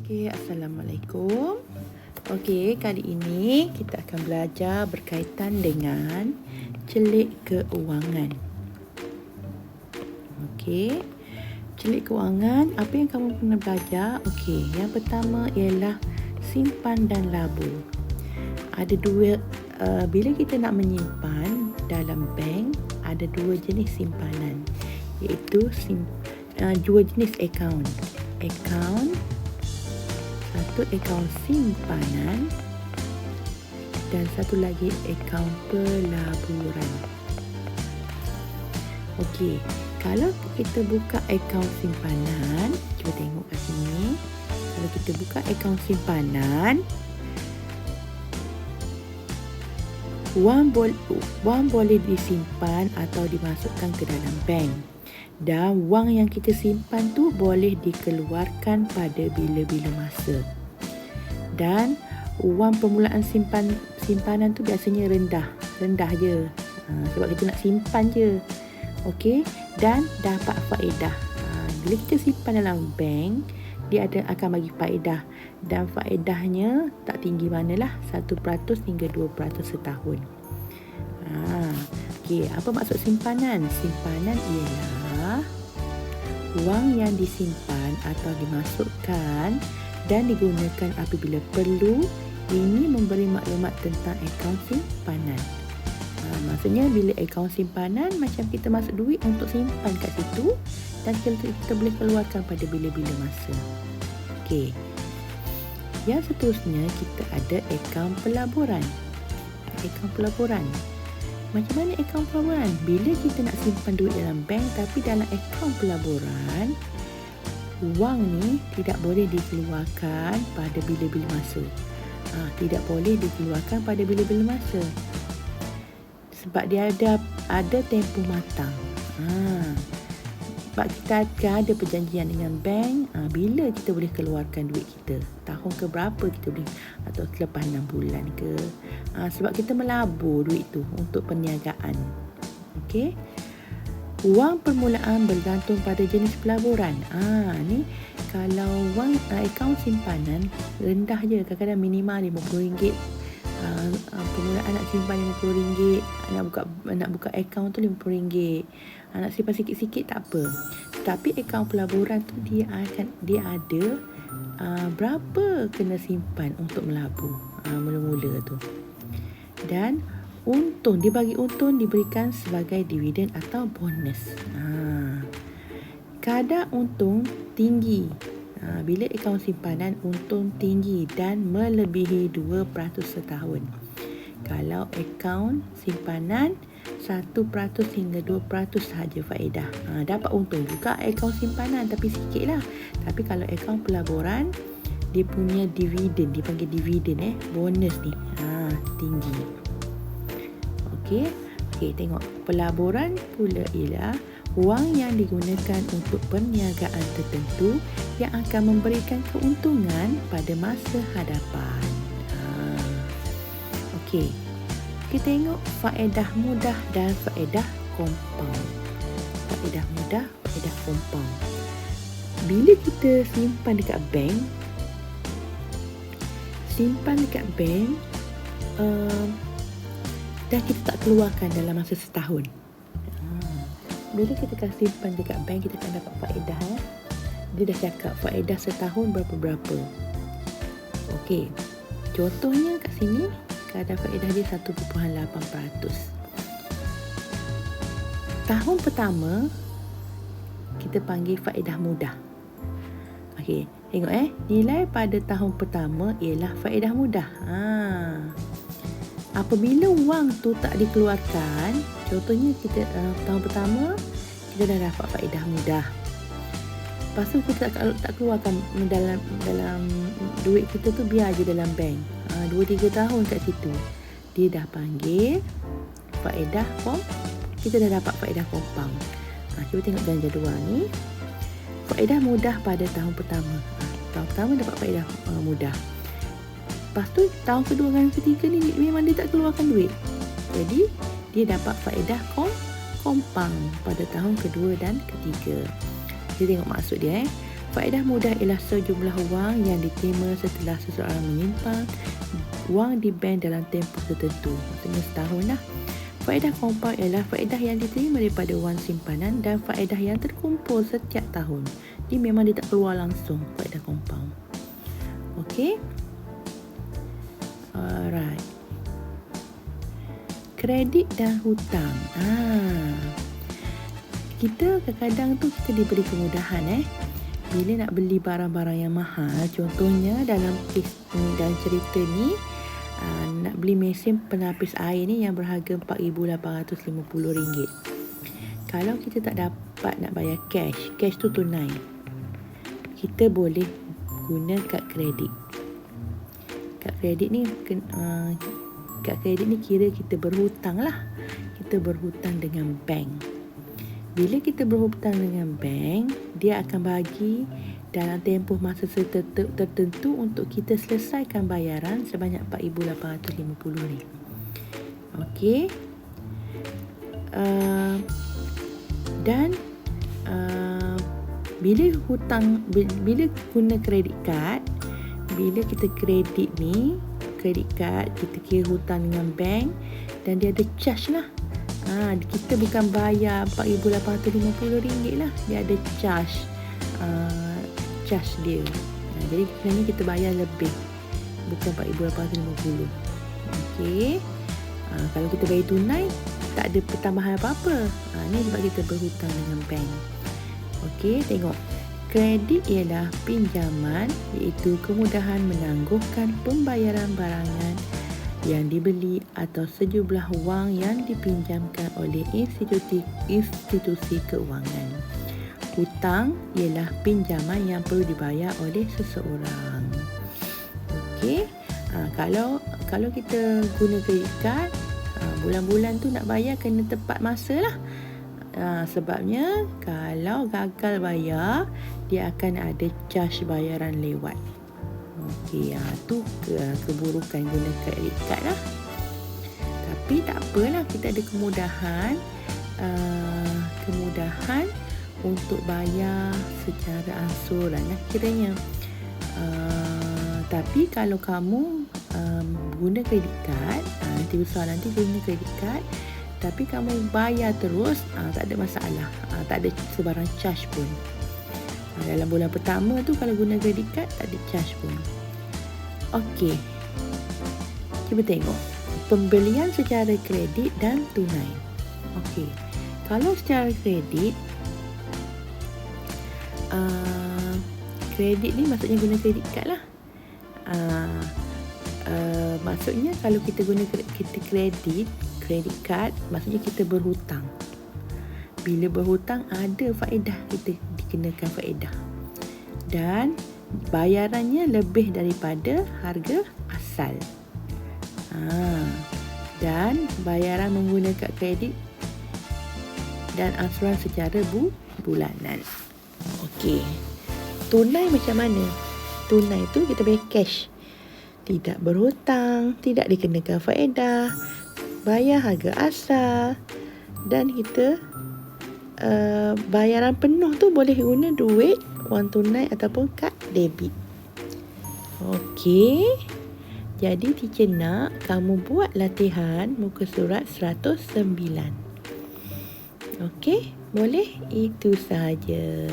Okey, Assalamualaikum. Okey, kali ini kita akan belajar berkaitan dengan celik keuangan. Okey, celik keuangan, apa yang kamu pernah belajar? Okey, yang pertama ialah simpan dan labur. Ada dua, bila kita nak menyimpan dalam bank, ada dua jenis simpanan, iaitu dua jenis akaun. Satu akaun simpanan dan satu lagi akaun pelaburan. Okey, kalau kita buka akaun simpanan, cuba tengok kat sini. Kalau kita buka akaun simpanan, wang boleh disimpan atau dimasukkan ke dalam bank. Dan wang yang kita simpan tu boleh dikeluarkan pada bila-bila masa. Dan wang permulaan simpanan tu biasanya rendah je. Sebab kita nak simpan je. Okey, dan dapat faedah. Bila kita simpan dalam bank, dia akan bagi faedah, dan faedahnya tak tinggi manalah, 1% hingga 2% setahun. Okey, apa maksud simpanan? Simpanan ialah wang yang disimpan atau dimasukkan dan digunakan apabila perlu. Ini memberi maklumat tentang akaun simpanan. Maksudnya bila akaun simpanan, macam kita masuk duit untuk simpan kat situ, dan kita boleh keluarkan pada bila-bila masa. Okey, yang seterusnya kita ada akaun pelaburan. Macam mana akaun pelaburan? Bila kita nak simpan duit dalam bank, tapi dalam akaun pelaburan, wang ni tidak boleh dikeluarkan pada bila-bila masa. Tidak boleh dikeluarkan pada bila-bila masa. Sebab dia ada tempoh matang. Sebab kita akan ada perjanjian dengan bank, bila kita boleh keluarkan duit kita, tahun ke berapa kita boleh, atau selepas 6 bulan ke. Sebab kita melabur duit tu untuk perniagaan. Okey, wang permulaan bergantung pada jenis pelaburan. Ni kalau wang akaun simpanan rendah je, kadang-kadang minimal RM50. Permulaan nak simpan RM50, nak buka akaun tu RM50. Nak simpan sikit-sikit tak apa. Tapi akaun pelaburan tu dia ada berapa kena simpan untuk melabur mula-mula tu. Dan untung, dia bagi untung diberikan sebagai dividen atau bonus. Kadar untung tinggi. Bila akaun simpanan, untung tinggi dan melebihi 2% setahun. Kalau akaun simpanan, 1% hingga 2% sahaja faedah. Dapat untung juga akaun simpanan, tapi sikit lah. Tapi kalau akaun pelaburan, dia punya dividen, dipanggil dividen bonus ni, tinggi. Okey, tengok pelaburan pula ialah wang yang digunakan untuk perniagaan tertentu yang akan memberikan keuntungan pada masa hadapan. Okey, kita tengok faedah mudah dan faedah compound. Faedah mudah, faedah compound. Bila kita simpan dekat bank, dan kita tak keluarkan dalam masa setahun. Bila kita akan simpan dekat bank, kita akan dapat faedah. Dia dah cakap faedah setahun berapa-berapa. Okey, contohnya kat sini, kadar faedah dia 1.8%. Tahun pertama, kita panggil faedah mudah. Okey, tengok nilai pada tahun pertama ialah faedah mudah. Apabila wang tu tak dikeluarkan, contohnya kita tahun pertama kita dah dapat faedah mudah. Lepas tu kita tak keluarkan dalam duit kita tu, biar je dalam bank. 2-3 tahun kat situ, dia dah panggil faedah kita dah dapat faedah compound. Cuba tengok dalam jadual ni. Faedah mudah pada tahun pertama. Tahun pertama dapat faedah mudah. Lepas tu tahun kedua dan ketiga ni memang dia tak keluarkan duit. Jadi dia dapat faedah compound pada tahun kedua dan ketiga. Kita tengok maksud dia. Faedah mudah ialah sejumlah wang yang diterima setelah seseorang menyimpan wang di bank dalam tempoh tertentu, maksudnya setahun lah. Faedah kompaun ialah faedah yang diterima daripada wang simpanan dan faedah yang terkumpul setiap tahun. Dia memang dia tak keluar langsung, faedah kompaun. Okey. Alright. Kredit dan hutang. Kita kadang-kadang tu kita diberi kemudahan bila nak beli barang-barang yang mahal. Contohnya dalam cerita ni, nak beli mesin penapis air ni yang berharga RM4,850. Kalau kita tak dapat nak bayar cash tu tunai, kita boleh guna kad kredit. Kad kredit ni kira kita berhutang lah. Kita berhutang dengan bank. Bila kita berhutang dengan bank, dia akan bagi dalam tempoh masa tertentu untuk kita selesaikan bayaran sebanyak RM4,850. Okey. Dan bila guna kredit kad, bila kita kredit kad, kita kira hutang dengan bank dan dia ada charge lah. Kita bukan bayar RM4,850 lah, dia ada charge dia. Jadi sebenarnya kita bayar lebih, bukan RM4,850. Okey. Kalau kita bayar tunai, tak ada pertambahan apa-apa. Ni sebab kita berhutang dengan bank. Okey, tengok. Kredit ialah pinjaman, iaitu kemudahan menangguhkan pembayaran barangan yang dibeli atau sejumlah wang yang dipinjamkan oleh institusi keuangan. Hutang ialah pinjaman yang perlu dibayar oleh seseorang. Okey. Kalau kita guna kredit kad, bulan-bulan tu nak bayar kena tepat masa lah. Sebabnya kalau gagal bayar, dia akan ada charge bayaran lewat. Okey, tu keburukan guna kredit kad lah. Tapi tak apalah, kita ada kemudahan untuk bayar secara angsuran kiranya. Tapi kalau kamu guna kredit kad, nanti guna kredit kad, tapi kamu bayar terus, tak ada masalah, tak ada sebarang charge pun. Dalam bulan pertama tu kalau guna kredit kad, tak ada charge pun. Okey, cuba tengok pembelian secara kredit dan tunai. Okey, kalau secara kredit, kredit ni maksudnya guna kredit kad lah. Maksudnya kalau kita guna kredit kad, maksudnya kita berhutang. Bila berhutang ada faedah, kita dikenakan faedah. Dan bayarannya lebih daripada harga asal. Dan bayaran menggunakan kredit dan angsuran secara bulanan. Okey. Tunai macam mana? Tunai tu kita bayar cash. Tidak berhutang, tidak dikenakan faedah, bayar harga asal, dan kita bayaran penuh tu boleh guna duit, wang tunai ataupun kad debit. Okey. Jadi teacher nak kamu buat latihan muka surat 109. Okey, boleh? Itu sahaja.